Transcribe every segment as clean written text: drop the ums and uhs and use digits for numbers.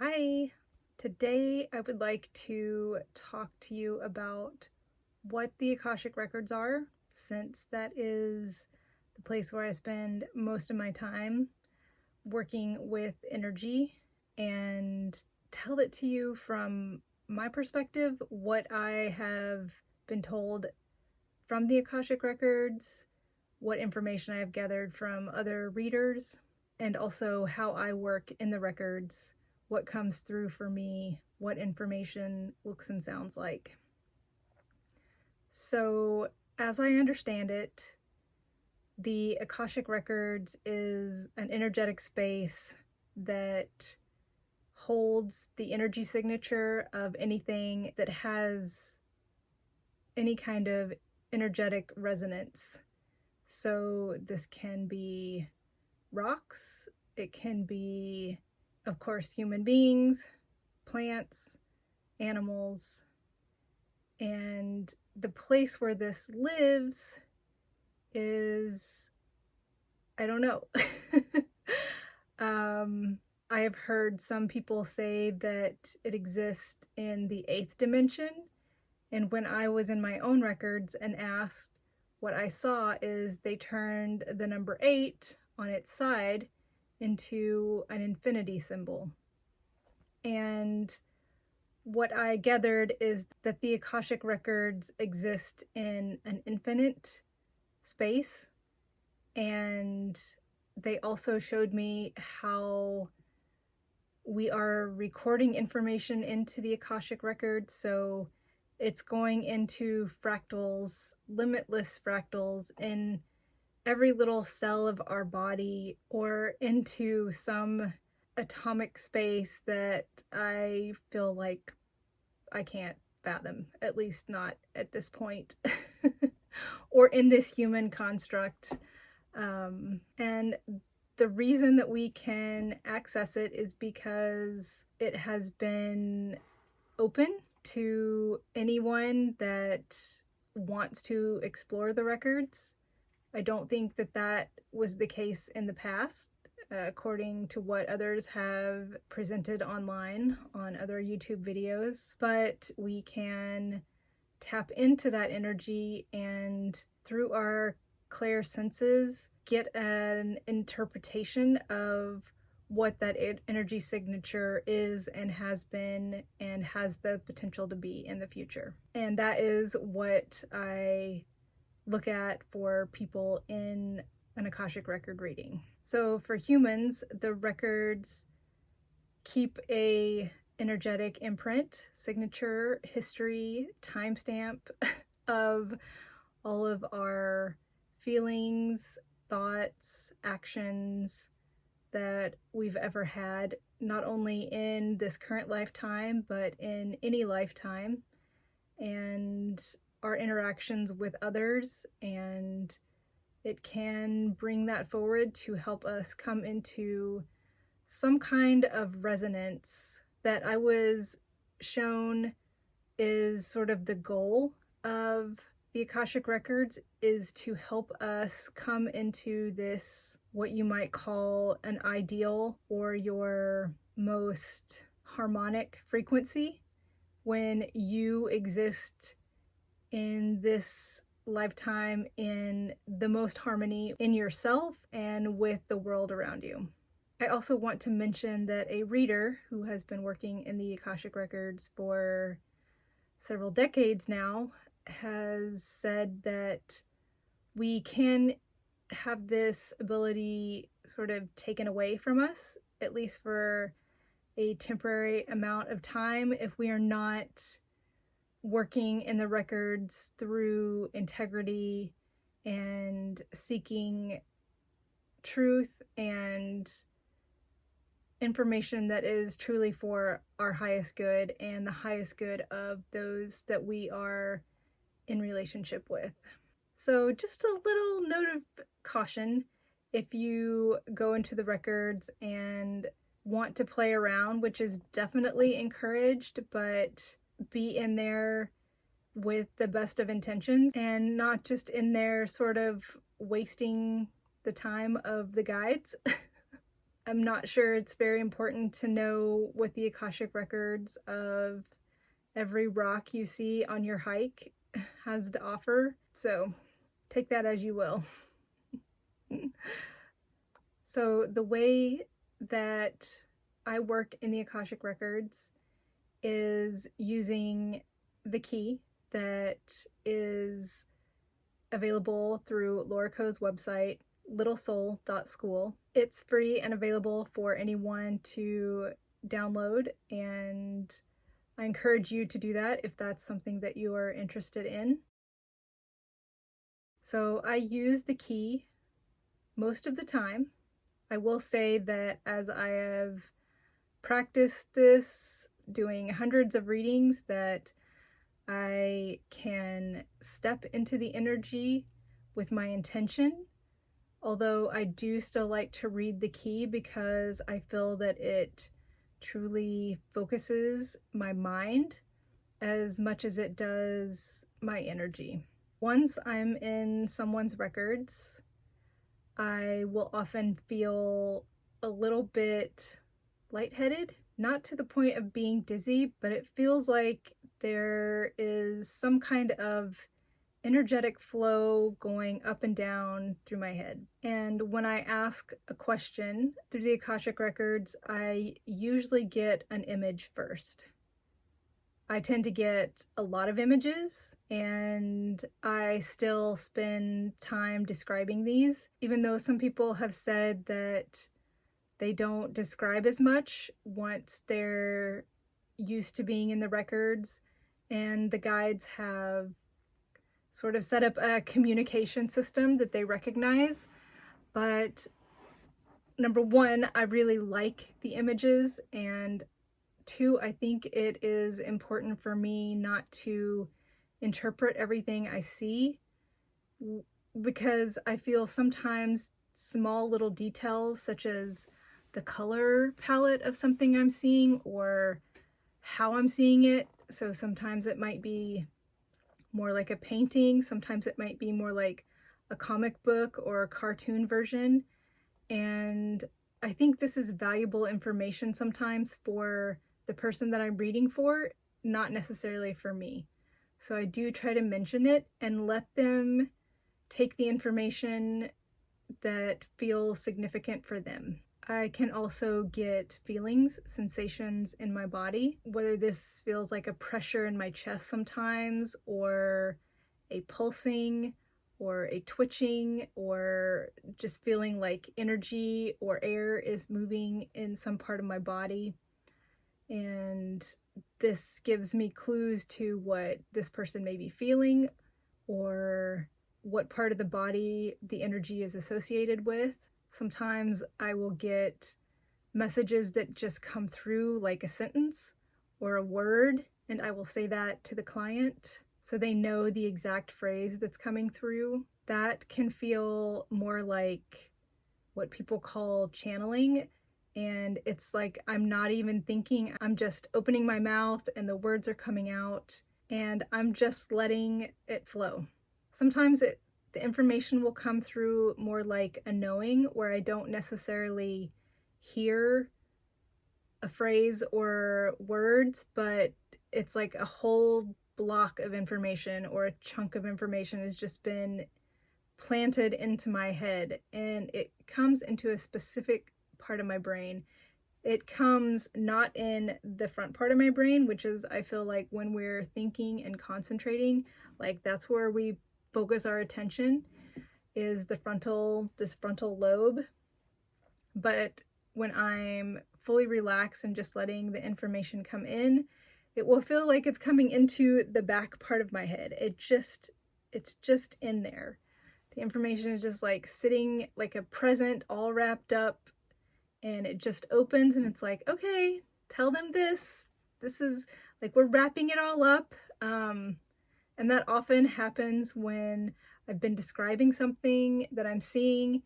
Hi, today I would like to talk to you about what the Akashic Records are, since that is the place where I spend most of my time working with energy, and tell it to you from my perspective, what I have been told from the Akashic Records, what information I have gathered from other readers, and also how I work in the records, what comes through for me, what information looks and sounds like. So, as I understand it, the Akashic Records is an energetic space that holds the energy signature of anything that has any kind of energetic resonance. So this can be rocks, it can be, of course, human beings, plants, animals, and the place where this lives is, I don't know. I have heard some people say that it exists in the 8th dimension, and when I was in my own records and asked, what I saw is they turned the number 8 on its side into an infinity symbol. And what I gathered is that the Akashic Records exist in an infinite space, and they also showed me how we are recording information into the Akashic Records, so it's going into fractals, limitless fractals, in every little cell of our body, or into some atomic space that I feel like I can't fathom, at least not at this point, or in this human construct. And the reason that we can access it is because it has been open to anyone that wants to explore the records. I don't think that that was the case in the past, according to what others have presented online on other YouTube videos, but we can tap into that energy and through our clair senses get an interpretation of what that energy signature is and has been and has the potential to be in the future. And that is what I look at for people in an Akashic record reading. So for humans, the records keep a energetic imprint, signature, history, timestamp of all of our feelings, thoughts, actions that we've ever had, not only in this current lifetime, but in any lifetime, and our interactions with others, and it can bring that forward to help us come into some kind of resonance that I was shown is sort of the goal of the Akashic Records, is to help us come into this, what you might call an ideal or your most harmonic frequency, when you exist in this lifetime in the most harmony in yourself and with the world around you. I also want to mention that a reader who has been working in the Akashic Records for several decades now has said that we can have this ability sort of taken away from us, at least for a temporary amount of time, if we are not working in the records through integrity and seeking truth and information that is truly for our highest good and the highest good of those that we are in relationship with. So just a little note of caution: if you go into the records and want to play around, which is definitely encouraged, but be in there with the best of intentions and not just in there sort of wasting the time of the guides. I'm not sure it's very important to know what the Akashic Records of every rock you see on your hike has to offer, so take that as you will. So the way that I work in the Akashic Records is using the key that is available through Laura Coe's website, littlesoul.school. It's free and available for anyone to download, and I encourage you to do that if that's something that you are interested in. So I use the key most of the time. I will say that as I have practiced this, doing hundreds of readings, that I can step into the energy with my intention, although I do still like to read the key because I feel that it truly focuses my mind as much as it does my energy. Once I'm in someone's records, I will often feel a little bit lightheaded, not to the point of being dizzy, but it feels like there is some kind of energetic flow going up and down through my head. And when I ask a question through the Akashic Records, I usually get an image first. I tend to get a lot of images, and I still spend time describing these, even though some people have said that they don't describe as much once they're used to being in the records, and the guides have sort of set up a communication system that they recognize. But number one, I really like the images, and two, I think it is important for me not to interpret everything I see, because I feel sometimes small little details such as the color palette of something I'm seeing or how I'm seeing it. So sometimes it might be more like a painting, sometimes it might be more like a comic book or a cartoon version. And I think this is valuable information sometimes for the person that I'm reading for, not necessarily for me. So I do try to mention it and let them take the information that feels significant for them. I can also get feelings, sensations in my body, whether this feels like a pressure in my chest sometimes, or a pulsing, or a twitching, or just feeling like energy or air is moving in some part of my body. And this gives me clues to what this person may be feeling or what part of the body the energy is associated with. Sometimes I will get messages that just come through like a sentence or a word, and I will say that to the client so they know the exact phrase that's coming through. That can feel more like what people call channeling, and it's like I'm not even thinking, I'm just opening my mouth and the words are coming out and I'm just letting it flow. Sometimes the information will come through more like a knowing, where I don't necessarily hear a phrase or words, but it's like a whole block of information or a chunk of information has just been planted into my head, and it comes into a specific part of my brain. It comes not in the front part of my brain, which is, I feel like when we're thinking and concentrating, like that's where we focus our attention, is this frontal lobe. But when I'm fully relaxed and just letting the information come in, it will feel like it's coming into the back part of my head. It's just in there. The information is just like sitting like a present, all wrapped up, and it just opens and it's like, okay, tell them this. This is like, we're wrapping it all up. And that often happens when I've been describing something that I'm seeing,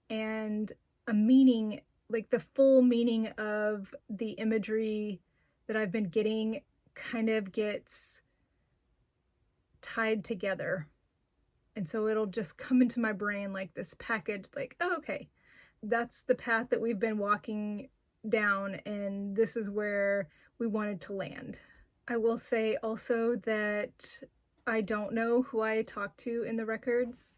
and a meaning, like the full meaning of the imagery that I've been getting, kind of gets tied together. And so it'll just come into my brain like this package, like, oh, okay, that's the path that we've been walking down, and this is where we wanted to land. I will say also that I don't know who I talk to in the records.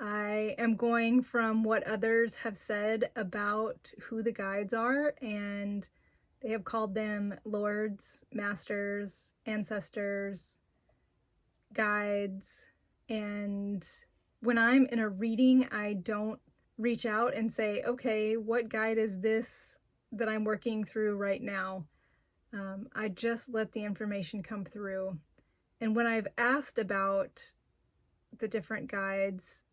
I am going from what others have said about who the guides are, and they have called them lords, masters, ancestors, guides. And when I'm in a reading, I don't reach out and say, okay, what guide is this that I'm working through right now? I just let the information come through. And when I've asked about the different guides,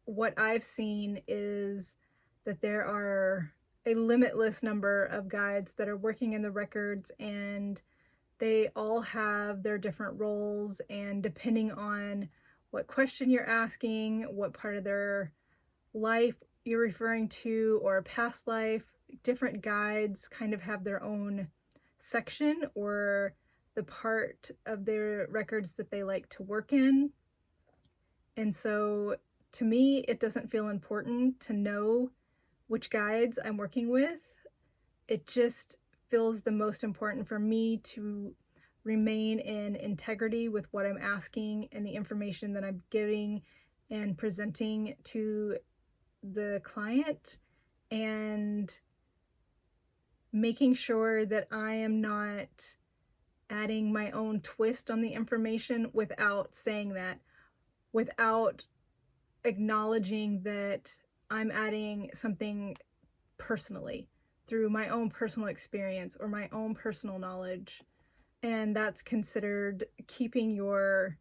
what I've seen is that there are a limitless number of guides that are working in the records, and they all have their different roles, and depending on what question you're asking, what part of their life you're referring to, or past life, different guides kind of have their own section or the part of their records that they like to work in. And so to me, it doesn't feel important to know which guides I'm working with. It just feels the most important for me to remain in integrity with what I'm asking and the information that I'm giving and presenting to the client, and making sure that I am not adding my own twist on the information without saying that, without acknowledging that I'm adding something personally through my own personal experience or my own personal knowledge. And that's considered keeping your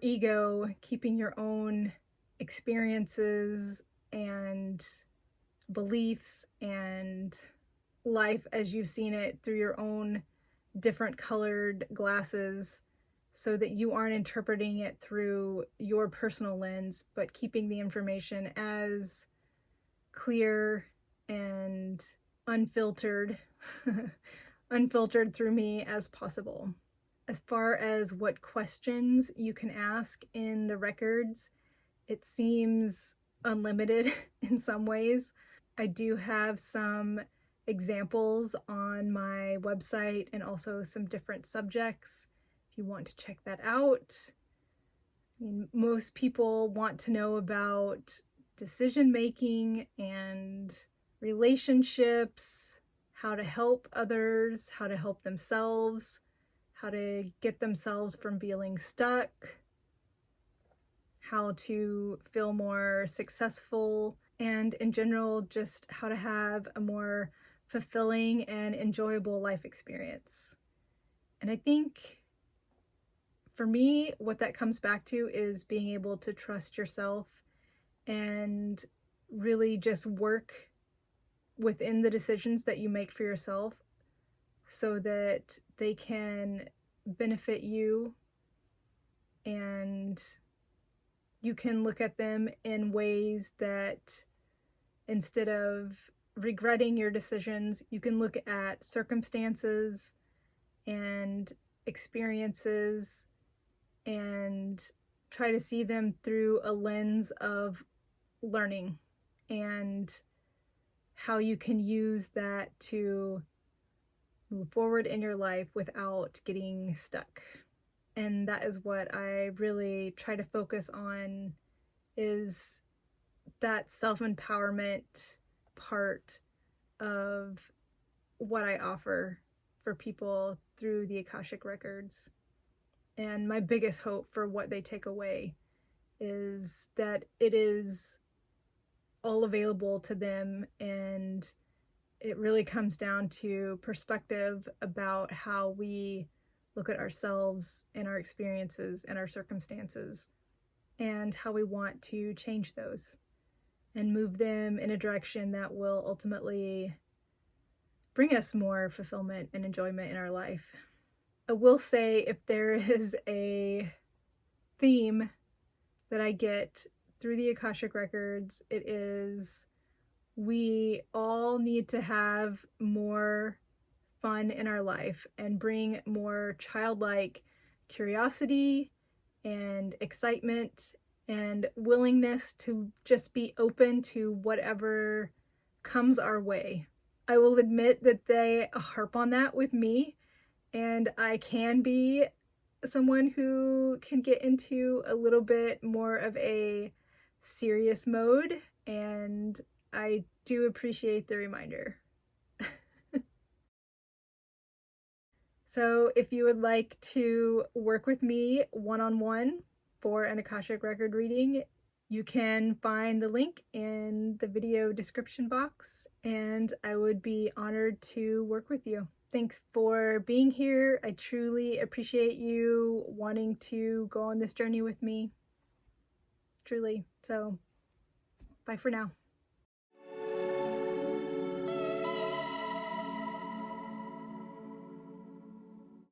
ego, keeping your own experiences and beliefs and life as you've seen it through your own different colored glasses, so that you aren't interpreting it through your personal lens, but keeping the information as clear and unfiltered unfiltered through me as possible. As far as what questions you can ask in the records, it seems unlimited in some ways. I do have some examples on my website and also some different subjects if you want to check that out. I mean, most people want to know about decision making and relationships, how to help others, how to help themselves, how to get themselves from feeling stuck, how to feel more successful, and in general, just how to have a more fulfilling and enjoyable life experience. And I think for me, what that comes back to is being able to trust yourself and really just work within the decisions that you make for yourself so that they can benefit you, and you can look at them in ways that, instead of regretting your decisions, you can look at circumstances and experiences and try to see them through a lens of learning and how you can use that to move forward in your life without getting stuck. And that is what I really try to focus on, is that self-empowerment part of what I offer for people through the Akashic Records. And my biggest hope for what they take away is that it is all available to them, and it really comes down to perspective about how we look at ourselves and our experiences and our circumstances, and how we want to change those and move them in a direction that will ultimately bring us more fulfillment and enjoyment in our life. I will say, if there is a theme that I get through the Akashic Records, it is we all need to have more fun in our life and bring more childlike curiosity and excitement and willingness to just be open to whatever comes our way. I will admit that they harp on that with me, and I can be someone who can get into a little bit more of a serious mode, and I do appreciate the reminder. So if you would like to work with me one-on-one for an Akashic record reading, you can find the link in the video description box, and I would be honored to work with you. Thanks for being here. I truly appreciate you wanting to go on this journey with me. Truly. So, bye for now.